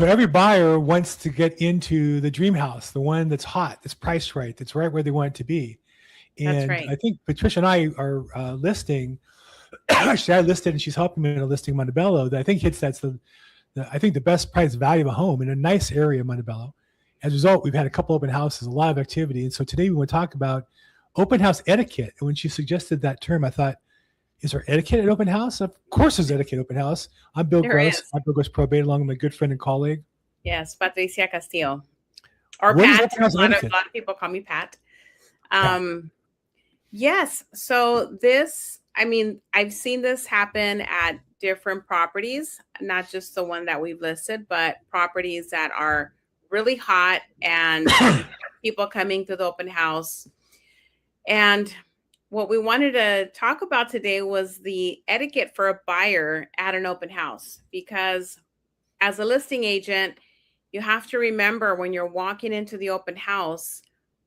So every buyer wants to get into the dream house, the one that's hot, that's priced right, that's right where they want it to be. That's And right. I think Patricia and I are listing. Actually, I listed and she's helping me in a listing Montebello that I think hits I think the best price value of a home in a nice area, Montebello. As a result, we've had a couple open houses, a lot of activity. And so today we want to talk about open house etiquette. And when she suggested that term, I thought, is there etiquette at open house? Of course there's etiquette at open house. I'm Bill There Gross. is. I'm Bill Gross Probate, along with my good friend and colleague. Yes, Patricia Castillo. Or What is Pat. open house etiquette? A lot of people call me Pat. Pat. Yes. So this, I mean, I've seen this happen at different properties, not just the one that we've listed, but properties that are really hot and people coming to the open house. And what we wanted to talk about today was the etiquette for a buyer at an open house, because as a listing agent, you have to remember when you're walking into the open house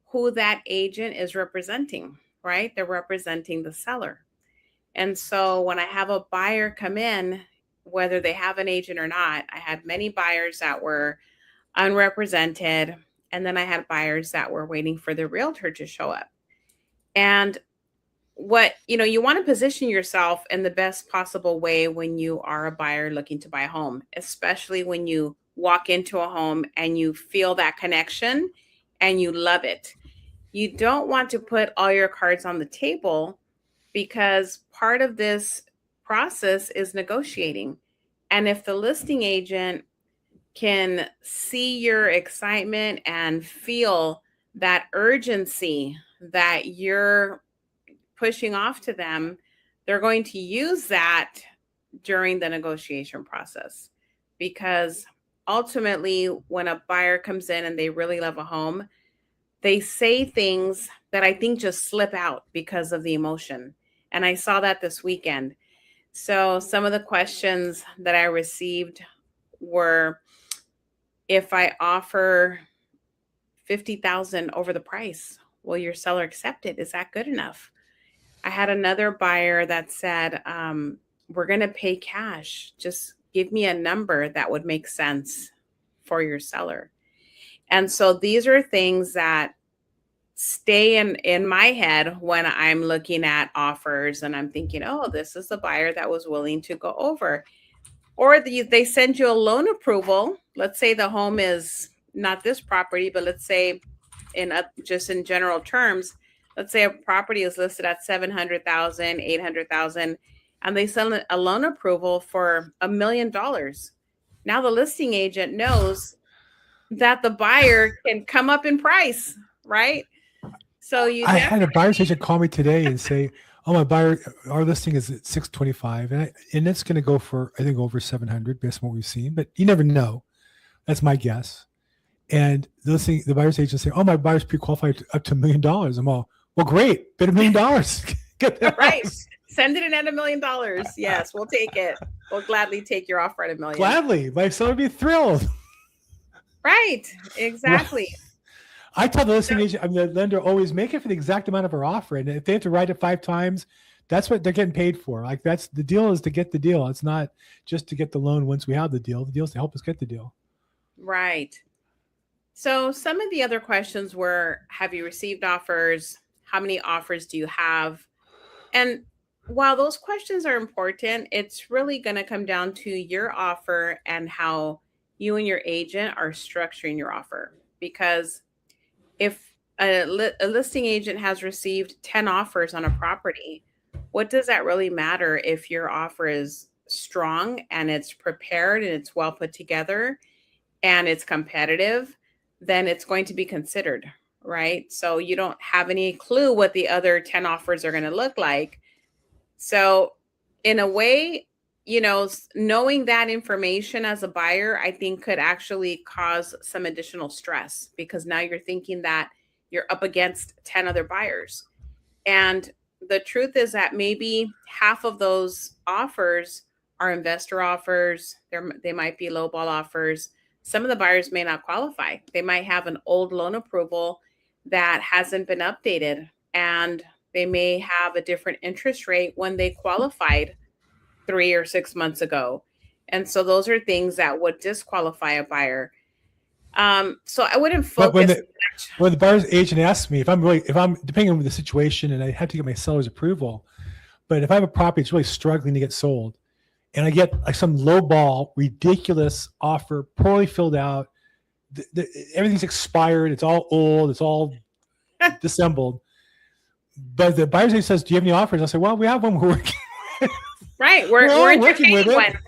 who that agent is representing, right? They're representing the seller. And so when I have a buyer come in, whether they have an agent or not, I had many buyers that were unrepresented. And then I had buyers that were waiting for the realtor to show up. And you want to position yourself in the best possible way when you are a buyer looking to buy a home, especially when you walk into a home and you feel that connection and you love it. You don't want to put all your cards on the table, because part of this process is negotiating. And if the listing agent can see your excitement and feel that urgency that you're pushing off to them, they're going to use that during the negotiation process. Because ultimately, when a buyer comes in and they really love a home, they say things that I think just slip out because of the emotion. And I saw that this weekend. So some of the questions that I received were, if I offer 50,000 over the price, will your seller accept it? Is that good enough? I had another buyer that said, we're going to pay cash. Just give me a number that would make sense for your seller. And so these are things that stay in my head when I'm looking at offers and I'm thinking, oh, this is the buyer that was willing to go over. Or they send you a loan approval. Let's say the home is not this property, but let's say just in general terms, let's say a property is listed at 700,000, 800,000, and they send a loan approval for $1 million. Now the listing agent knows that the buyer can come up in price, right? So I had a buyer's agent call me today and say, "Oh, my buyer, our listing is at 625, and it's going to go for, I think, over 700 based on what we've seen, but you never know. That's my guess." And the buyer's agent say, "Oh, my buyer's pre-qualified up to $1 million." I'm all, "Well, great, bid $1 million, get that right. house." Send it in at $1 million. Yes, we'll take it. We'll gladly take your offer at $1 million. Gladly, my seller would be thrilled. Right, exactly. I tell the listing agent, the lender, always make it for the exact amount of our offer. And if they have to write it 5 times, that's what they're getting paid for. Like, that's the deal, is to get the deal. It's not just to get the loan once we have the deal. The deal is to help us get the deal. Right. So some of the other questions were, have you received offers? How many offers do you have? And while those questions are important, it's really going to come down to your offer and how you and your agent are structuring your offer. Because if a listing agent has received 10 offers on a property, what does that really matter if your offer is strong and it's prepared and it's well put together and it's competitive? Then it's going to be considered, right? So you don't have any clue what the other 10 offers are going to look like. So in a way, knowing that information as a buyer, I think could actually cause some additional stress, because now you're thinking that you're up against 10 other buyers. And the truth is that maybe half of those offers are investor offers. They might be lowball offers. Some of the buyers may not qualify. They might have an old loan approval that hasn't been updated, and they may have a different interest rate when they qualified 3 or 6 months ago. And so those are things that would disqualify a buyer. So I wouldn't But focus much. when the buyer's agent asks me if I'm depending on the situation and I have to get my seller's approval, but if I have a property that's really struggling to get sold and I get like some low ball, ridiculous offer, poorly filled out, everything's expired, it's all old, it's all disassembled. But the buyer's agent says, "Do you have any offers?" I say, "Well, we have one we're working." Right. We're We're all working with entertaining it. one.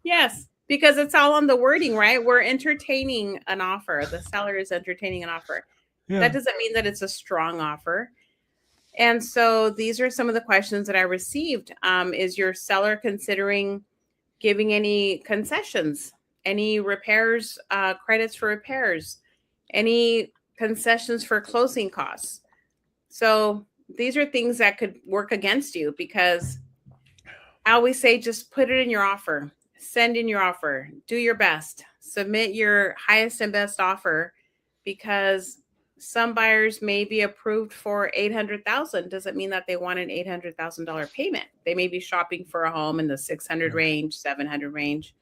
Yes, because it's all on the wording, right? We're entertaining an offer. The seller is entertaining an offer. Yeah. That doesn't mean that it's a strong offer. And so these are some of the questions that I received. Is your seller considering giving any concessions, any repairs, credits for repairs, any concessions for closing costs? So these are things that could work against you, because I always say just put it in your offer, send in your offer, do your best, submit your highest and best offer, because some buyers may be approved for 800,000. Doesn't mean that they want an $800,000 payment. They may be shopping for a home in the 600 range, 700 range.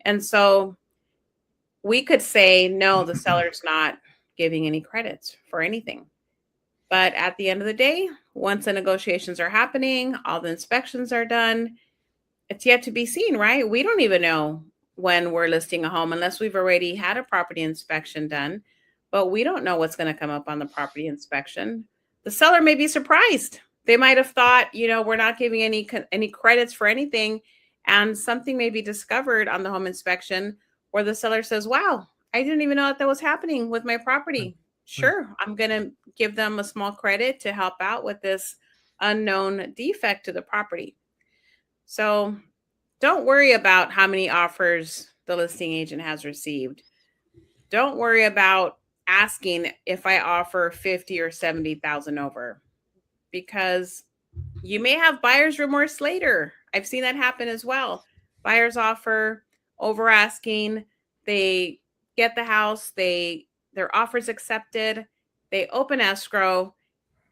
And so we could say, no, the seller's not giving any credits for anything. But at the end of the day, once the negotiations are happening, all the inspections are done, it's yet to be seen, right? We don't even know when we're listing a home unless we've already had a property inspection done, but we don't know what's going to come up on the property inspection. The seller may be surprised. They might have thought, we're not giving any credits for anything, and something may be discovered on the home inspection where the seller says, "Wow, I didn't even know that was happening with my property." Sure, I'm going to give them a small credit to help out with this unknown defect to the property. So don't worry about how many offers the listing agent has received. Don't worry about asking if I offer 50 or 70,000 over, because you may have buyer's remorse later. I've seen that happen as well. Buyers offer over asking, they get the house, their offer's accepted, they open escrow,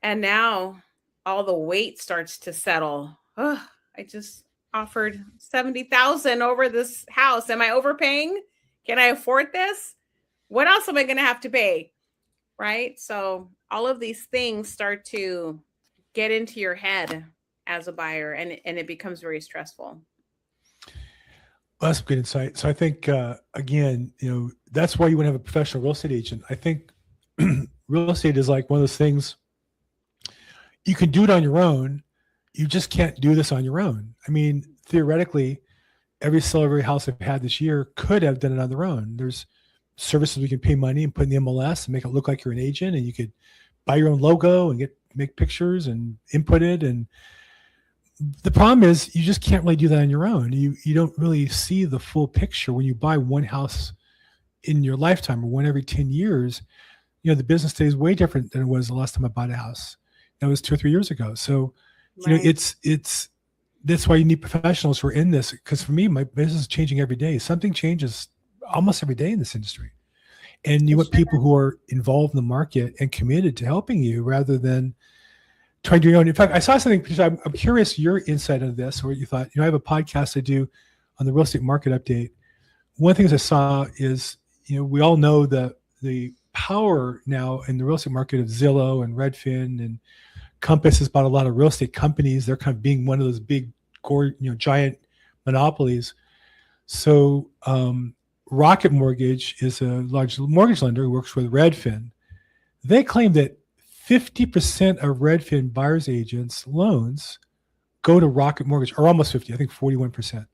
and now all the weight starts to settle. Oh, I just offered 70,000 over this house. Am I overpaying? Can I afford this? What else am I going to have to pay? Right? So all of these things start to get into your head as a buyer, and it becomes very stressful. Well, that's good insight. So I think again, that's why you want to have a professional real estate agent. I think real estate is like one of those things you can do it on your own. You just can't do this on your own. I mean, theoretically, every seller, every house I've had this year could have done it on their own. There's services we can pay money and put in the MLS and make it look like you're an agent, and you could buy your own logo and make pictures and input it. And the problem is you just can't really do that on your own. You don't really see the full picture when you buy one house in your lifetime, or one every 10 years. The business today is way different than it was the last time I bought a house. That was 2 or 3 years ago. So, Right. it's that's why you need professionals who are in this. Because for me, my business is changing every day. Something changes almost every day in this industry, and you want people who are involved in the market and committed to helping you rather than trying to do your own. In fact, I saw something because I'm curious your insight on this, or what you thought. I have a podcast I do on the real estate market update. One of the things I saw is, we all know the power now in the real estate market of Zillow and Redfin, and Compass has bought a lot of real estate companies. They're kind of being one of those big, giant monopolies. So Rocket Mortgage is a large mortgage lender who works with Redfin. They claim that 50% of Redfin buyers agents' loans go to Rocket Mortgage, or almost 50, I think 41%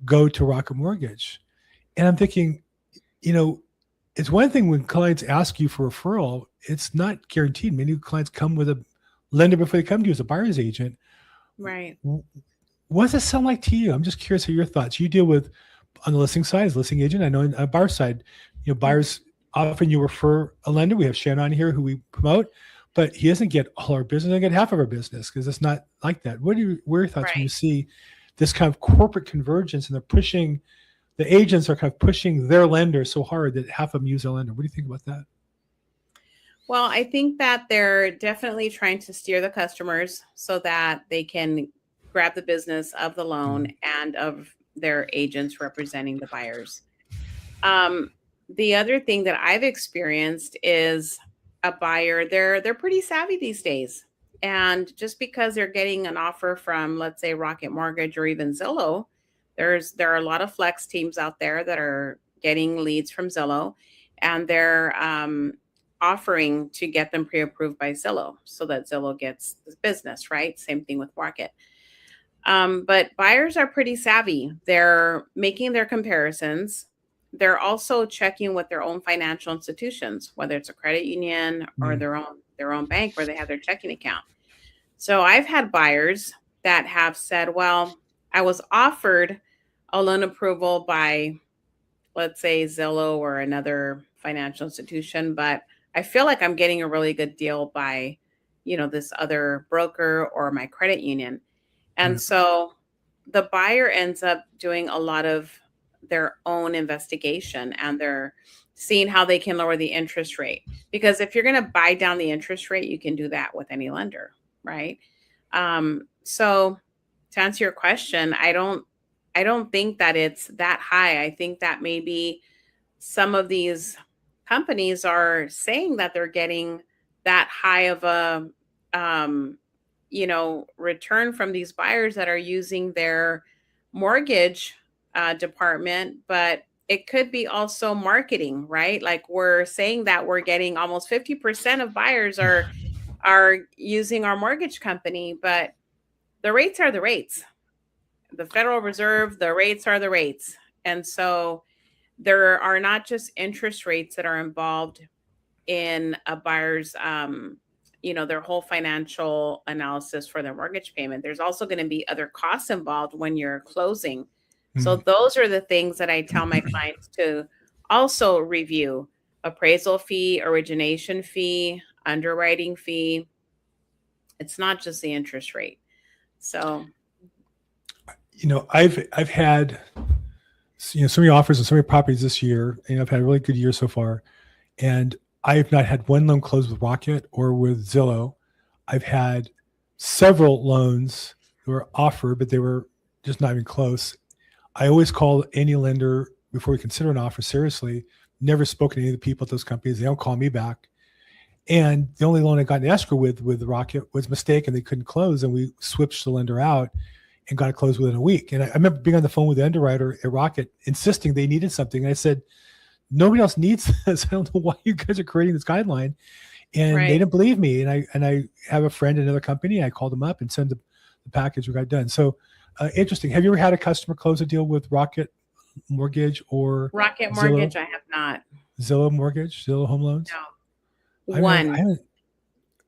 go to Rocket Mortgage. And I'm thinking, it's one thing when clients ask you for a referral, it's not guaranteed. Many clients come with a lender before they come to you as a buyer's agent. Right. What does it sound like to you? I'm just curious of your thoughts. You deal with, on the listing side, as listing agent. I know on the buyer side, buyers, often you refer a lender. We have Shannon here who we promote, but he doesn't get all our business. They get half of our business because it's not like that. What are your thoughts when you see this kind of corporate convergence, and the agents are kind of pushing their lender so hard that half of them use their lender? What do you think about that? Well, I think that they're definitely trying to steer the customers so that they can grab the business of the loan and of their agents representing the buyers. Um, the other thing that I've experienced is a buyer, they're pretty savvy these days. And just because they're getting an offer from, let's say, Rocket Mortgage or even Zillow, there are a lot of flex teams out there that are getting leads from Zillow, and they're offering to get them pre-approved by Zillow so that Zillow gets the business, right? Same thing with Rocket. But buyers are pretty savvy. They're making their comparisons. They're also checking with their own financial institutions, whether it's a credit union or Mm. their own bank where they have their checking account. So I've had buyers that have said, well, I was offered a loan approval by, let's say, Zillow or another financial institution, but I feel like I'm getting a really good deal by, this other broker or my credit union. And Right. so the buyer ends up doing a lot of their own investigation, and they're seeing how they can lower the interest rate. Because if you're going to buy down the interest rate, you can do that with any lender, right? So to answer your question, I don't think that it's that high. I think that maybe some of these companies are saying that they're getting that high of a um, return from these buyers that are using their mortgage department, but it could be also marketing, right? Like we're saying that we're getting almost 50% of buyers are using our mortgage company, but the rates are the rates. The Federal Reserve, the rates are the rates. And so there are not just interest rates that are involved in a buyer's their whole financial analysis for their mortgage payment. There's also going to be other costs involved when you're closing. So Mm. those are the things that I tell my clients to also review: appraisal fee, origination fee, underwriting fee. It's not just the interest rate. So I've had so many offers on so many properties this year, and I've had a really good year so far. And I have not had one loan closed with Rocket or with Zillow. I've had several loans that were offered, but they were just not even close. I always call any lender before we consider an offer seriously. Never spoken to any of the people at those companies. They don't call me back. And the only loan I got in escrow with Rocket was a mistake, and they couldn't close. And we switched the lender out and got it closed within a week. And I remember being on the phone with the underwriter at Rocket, insisting they needed something. And I said, nobody else needs this. I don't know why you guys are creating this guideline. And they right. didn't believe me. And I have a friend in another company. I called them up and sent the package we got done. So interesting. Have you ever had a customer close a deal with Rocket Mortgage or Rocket Zillow, Mortgage, I have not. Zillow Mortgage, Zillow Home Loans? No. I haven't, I One. haven't.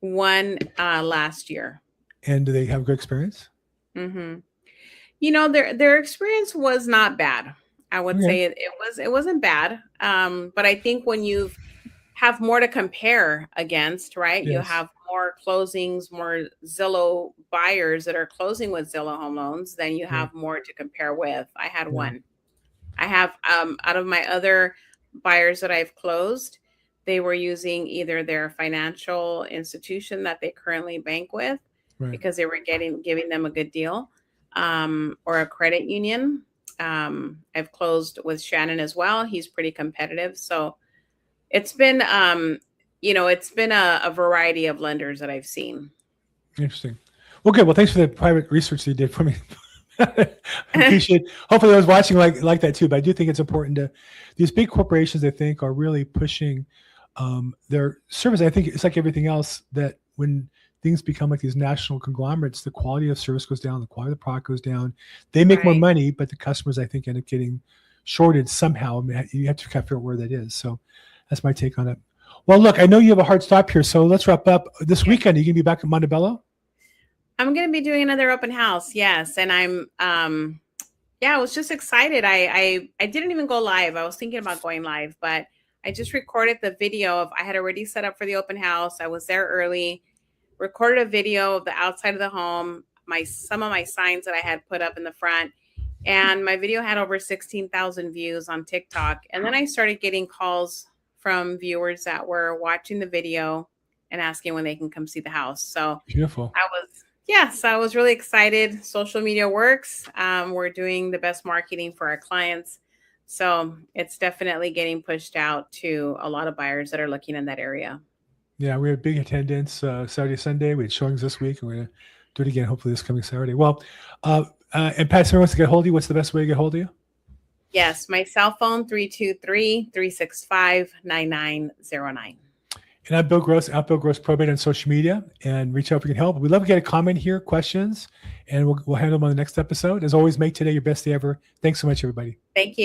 One last year. And do they have a good experience? Hmm. Their experience was not bad. I would Okay. say it wasn't bad. But I think when you have more to compare against, right? You Yes. have more closings, more Zillow buyers that are closing with Zillow Home Loans, then you Yeah. have more to compare with. I had Yeah. one. I have out of my other buyers that I've closed, they were using either their financial institution that they currently bank with Right. because they were giving them a good deal, or a credit union. I've closed with Shannon as well. He's pretty competitive. So it's been a variety of lenders that I've seen. Interesting. Well, good. Well, thanks for the private research that you did for me. I appreciate. Hopefully, I was watching like that too. But I do think it's important to these big corporations. I think are really pushing their service. I think it's like everything else that when things become like these national conglomerates, the quality of service goes down, the quality of the product goes down. They make more Right. money, but the customers, I think, end up getting shorted somehow. I mean, you have to kind of figure out where that is. So that's my take on it. Well, look, I know you have a hard stop here, so let's wrap up. This Yeah. weekend, are you gonna be back in Montebello? I'm going to be doing another open house. Yes. And I'm, yeah, I was just excited. I didn't even go live. I was thinking about going live, but I just recorded the video of, I had already set up for the open house. I was there early, recorded a video of the outside of the home, some of my signs that I had put up in the front. And my video had over 16,000 views on TikTok. And then I started getting calls from viewers that were watching the video and asking when they can come see the house. So Beautiful. I was Yes, I was really excited. Social media works. We're doing the best marketing for our clients. So it's definitely getting pushed out to a lot of buyers that are looking in that area. Yeah, we had big attendance Saturday, Sunday. We had showings this week, and we're going to do it again hopefully this coming Saturday. Well, and Pat, if someone wants to get hold of you, what's the best way to get hold of you? Yes, my cell phone 323-365-9909. And I'm Bill Gross, at Bill Gross Probate on social media, and reach out if we can help. We'd love to get a comment here, questions, and we'll handle them on the next episode. As always, make today your best day ever. Thanks so much, everybody. Thank you.